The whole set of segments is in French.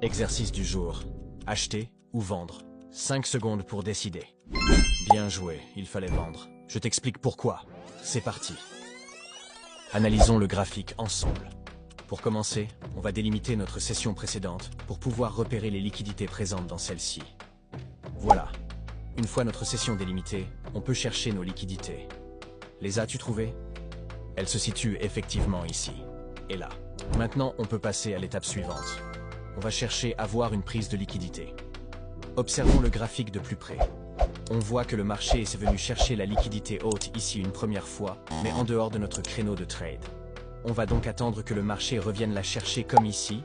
Exercice du jour. Acheter ou vendre. 5 secondes pour décider. Bien joué, il fallait vendre. Je t'explique pourquoi. C'est parti. Analysons le graphique ensemble. Pour commencer, on va délimiter notre session précédente pour pouvoir repérer les liquidités présentes dans celle-ci. Voilà. Une fois notre session délimitée, on peut chercher nos liquidités. Les as-tu trouvées? Elles se situent effectivement ici et là. Maintenant, on peut passer à l'étape suivante. On va chercher à voir une prise de liquidité. Observons le graphique de plus près. On voit que le marché est venu chercher la liquidité haute ici une première fois, mais en dehors de notre créneau de trade. On va donc attendre que le marché revienne la chercher comme ici,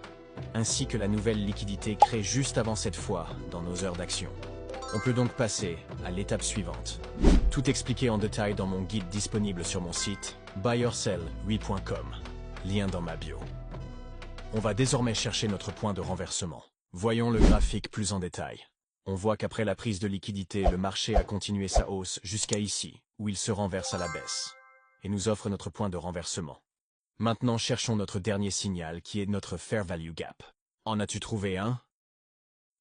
ainsi que la nouvelle liquidité créée juste avant cette fois dans nos heures d'action. On peut donc passer à l'étape suivante. Tout expliqué en détail dans mon guide disponible sur mon site buyorselly.com. Lien dans ma bio. On va désormais chercher notre point de renversement. Voyons le graphique plus en détail. On voit qu'après la prise de liquidité, le marché a continué sa hausse jusqu'à ici, où il se renverse à la baisse, et nous offre notre point de renversement. Maintenant, cherchons notre dernier signal, qui est notre Fair Value Gap. En as-tu trouvé un?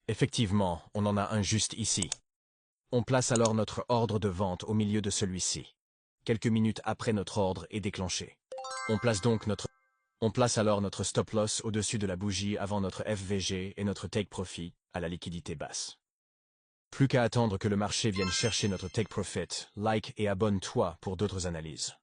Effectivement, on en a un juste ici. On place alors notre ordre de vente au milieu de celui-ci. Quelques minutes après notre ordre est déclenché. On place alors notre stop loss au-dessus de la bougie avant notre FVG et notre take profit à la liquidité basse. Plus qu'à attendre que le marché vienne chercher notre take profit, like et abonne-toi pour d'autres analyses.